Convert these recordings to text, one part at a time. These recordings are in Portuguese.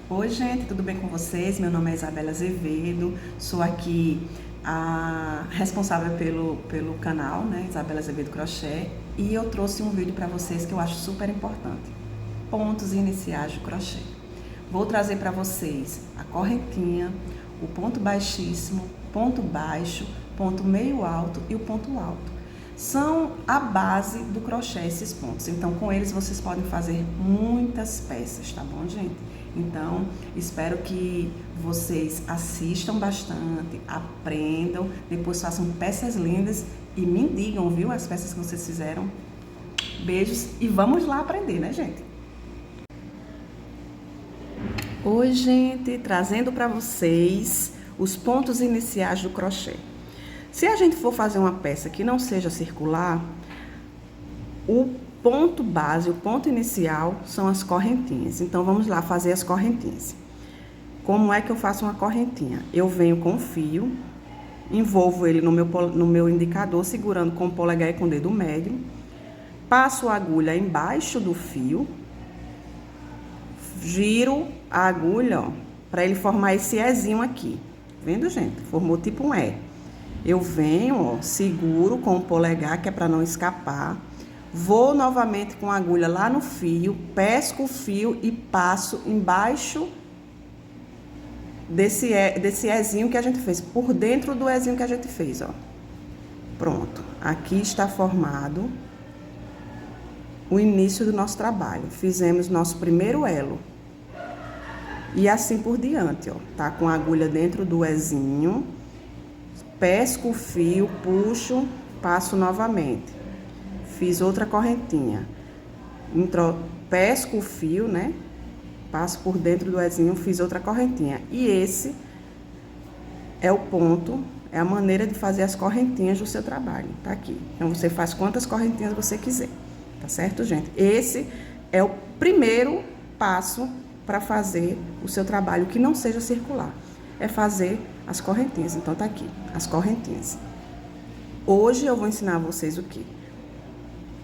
Oi, gente, tudo bem com vocês? Meu nome é Isabela Azevedo, sou aqui a responsável pelo canal, né, Isabela Azevedo Crochê, e eu trouxe um vídeo para vocês que eu acho super importante: pontos iniciais do crochê. Vou trazer para vocês a correntinha, o ponto baixíssimo, ponto baixo, ponto meio alto e o ponto alto. São a base do crochê esses pontos, então com eles vocês podem fazer muitas peças, tá bom, gente? Então, espero que vocês assistam bastante, aprendam, depois façam peças lindas e me digam, viu, as peças que vocês fizeram. Beijos e vamos lá aprender, né, gente? Oi, gente, trazendo para vocês os pontos iniciais do crochê. Se a gente for fazer uma peça que não seja circular, o ponto base, o ponto inicial são as correntinhas. Então, vamos lá fazer as correntinhas. Como é que eu faço uma correntinha? Eu venho com o fio, envolvo ele no meu indicador, segurando com o polegar e com o dedo médio, passo a agulha embaixo do fio, giro a agulha, ó, para ele formar esse Ezinho aqui. Vendo, gente? Formou tipo um E. Eu venho, ó, seguro com o polegar, que é para não escapar. Vou novamente com a agulha lá no fio, pesco o fio e passo embaixo desse Ezinho que a gente fez, por dentro do Ezinho que a gente fez, ó. Pronto. Aqui está formado o início do nosso trabalho. Fizemos nosso primeiro elo. E assim por diante, ó. Tá com a agulha dentro do Ezinho. Pesco o fio, puxo, passo novamente. Fiz outra correntinha. Pesco o fio, né? Passo por dentro do Ezinho, fiz outra correntinha. E esse é o ponto, é a maneira de fazer as correntinhas do seu trabalho, tá aqui. Então, você faz quantas correntinhas você quiser, tá certo, gente? Esse é o primeiro passo para fazer o seu trabalho que não seja circular. É fazer as correntinhas. Então, tá aqui, as correntinhas. Hoje eu vou ensinar a vocês o quê?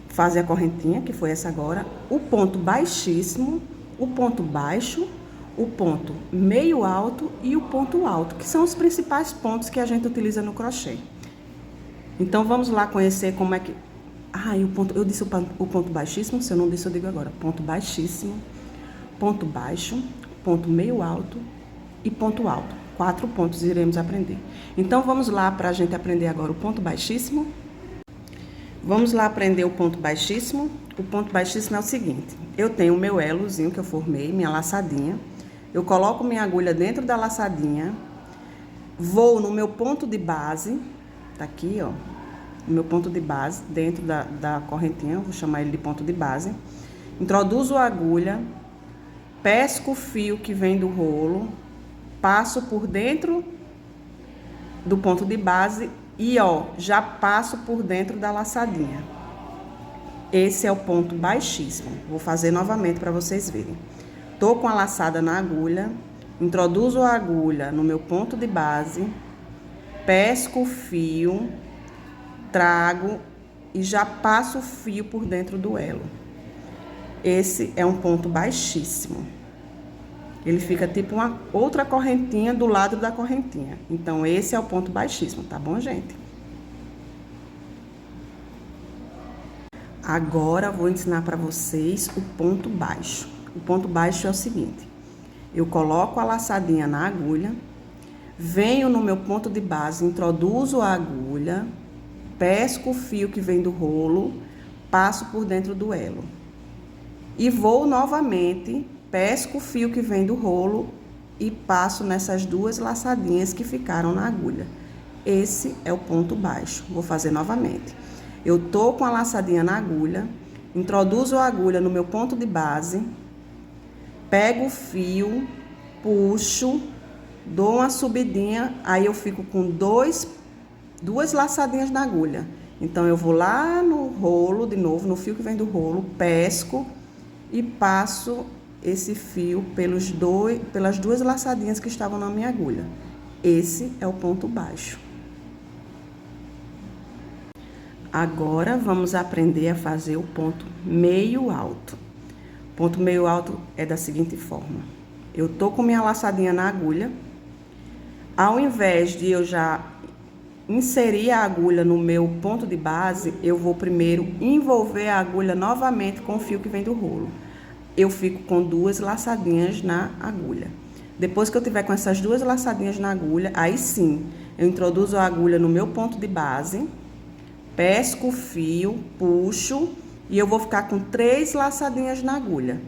Fazer a correntinha, que foi essa agora, o ponto baixíssimo, o ponto baixo, o ponto meio alto e o ponto alto, que são os principais pontos que a gente utiliza no crochê. Então, vamos lá conhecer como é que... e o ponto... Eu disse o ponto baixíssimo, se eu não disse, eu digo agora. Ponto baixíssimo, ponto baixo, ponto meio alto e ponto alto. 4 pontos iremos aprender. Então, vamos lá para a gente aprender agora o ponto baixíssimo. Vamos lá aprender o ponto baixíssimo. O ponto baixíssimo é o seguinte: eu tenho o meu elozinho que eu formei, minha laçadinha. Eu coloco minha agulha dentro da laçadinha, vou no meu ponto de base, tá aqui, ó, o meu ponto de base, dentro da correntinha, vou chamar ele de ponto de base. Introduzo a agulha, pesco o fio que vem do rolo, passo por dentro do ponto de base e, ó, já passo por dentro da laçadinha. Esse é o ponto baixíssimo. Vou fazer novamente para vocês verem. Tô com a laçada na agulha, introduzo a agulha no meu ponto de base, pesco o fio, trago e já passo o fio por dentro do elo. Esse é um ponto baixíssimo. Ele fica tipo uma outra correntinha do lado da correntinha. Então, esse é o ponto baixíssimo, tá bom, gente? Agora, vou ensinar para vocês o ponto baixo. O ponto baixo é o seguinte: eu coloco a laçadinha na agulha, venho no meu ponto de base, introduzo a agulha, pesco o fio que vem do rolo, passo por dentro do elo. E vou novamente, pesco o fio que vem do rolo e passo nessas duas laçadinhas que ficaram na agulha. Esse é o ponto baixo. Vou fazer novamente. Eu tô com a laçadinha na agulha, introduzo a agulha no meu ponto de base, pego o fio, puxo, dou uma subidinha, aí eu fico com duas laçadinhas na agulha. Então, eu vou lá no rolo, de novo, no fio que vem do rolo, pesco e passo esse fio pelas duas laçadinhas que estavam na minha agulha. Esse é o ponto baixo. Agora, vamos aprender a fazer o ponto meio alto. O ponto meio alto é da seguinte forma: Eu tô com minha laçadinha na agulha. Ao invés de eu já inserir a agulha no meu ponto de base, eu vou primeiro envolver a agulha novamente com o fio que vem do rolo. Eu fico com 2 laçadinhas na agulha. Depois que eu tiver com essas 2 laçadinhas na agulha, aí sim, eu introduzo a agulha no meu ponto de base, pesco o fio, puxo e eu vou ficar com 3 laçadinhas na agulha.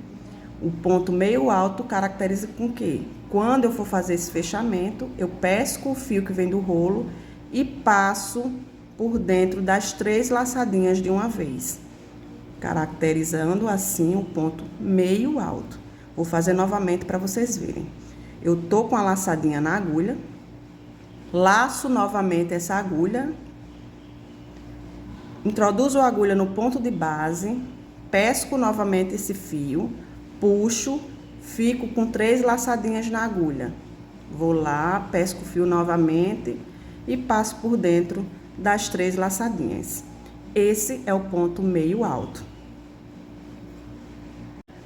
O ponto meio alto caracteriza com o quê? Quando eu for fazer esse fechamento, eu pesco o fio que vem do rolo e passo por dentro das 3 laçadinhas de uma vez, caracterizando assim o ponto meio alto. Vou fazer novamente para vocês verem. Eu tô com a laçadinha na agulha, laço novamente essa agulha, introduzo a agulha no ponto de base, pesco novamente esse fio, puxo, fico com 3 laçadinhas na agulha. Vou lá, pesco o fio novamente e passo por dentro das 3 laçadinhas. Esse é o ponto meio alto.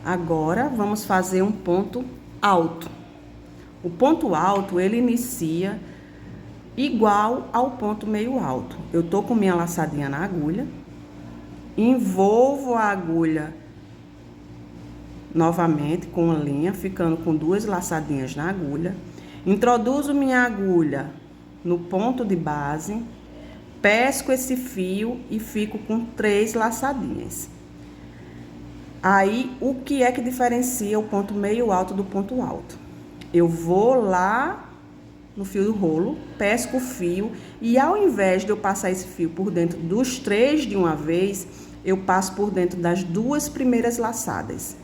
Agora, vamos fazer um ponto alto. O ponto alto, ele inicia igual ao ponto meio alto. Eu tô com minha laçadinha na agulha, envolvo a agulha novamente com a linha, ficando com 2 laçadinhas na agulha. Introduzo minha agulha no ponto de base, pesco esse fio e fico com 3 laçadinhas. Aí, o que é que diferencia o ponto meio alto do ponto alto? Eu vou lá no fio do rolo, pesco o fio e ao invés de eu passar esse fio por dentro dos 3 de uma vez, eu passo por dentro das 2 primeiras laçadas.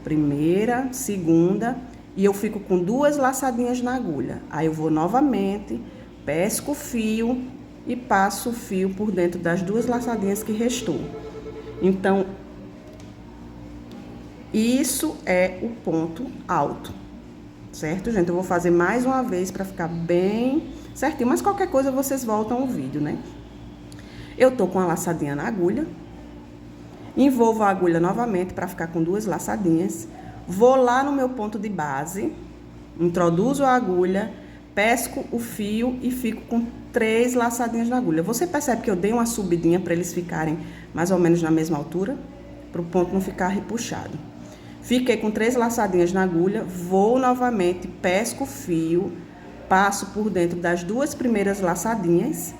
Primeira, segunda, e eu fico com 2 laçadinhas na agulha. Aí eu vou novamente, pesco o fio e passo o fio por dentro das 2 laçadinhas que restou. Então, isso é o ponto alto, certo, gente? Eu vou fazer mais uma vez para ficar bem certinho, mas qualquer coisa vocês voltam o vídeo, né? Eu tô com a laçadinha na agulha, envolvo a agulha novamente para ficar com 2 laçadinhas, vou lá no meu ponto de base, introduzo a agulha, pesco o fio e fico com 3 laçadinhas na agulha. Você percebe que eu dei uma subidinha para eles ficarem mais ou menos na mesma altura, para o ponto não ficar repuxado. Fiquei com 3 laçadinhas na agulha, vou novamente, pesco o fio, passo por dentro das 2 primeiras laçadinhas,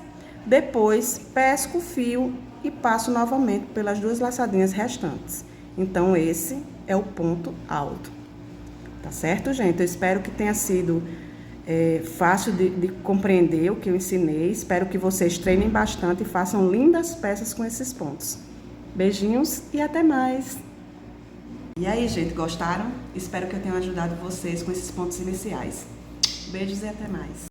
depois pesco o fio e passo novamente pelas 2 laçadinhas restantes. Então, esse é o ponto alto. Tá certo, gente? Eu espero que tenha sido fácil de compreender o que eu ensinei. Espero que vocês treinem bastante e façam lindas peças com esses pontos. Beijinhos e até mais! E aí, gente, gostaram? Espero que eu tenha ajudado vocês com esses pontos iniciais. Beijos e até mais!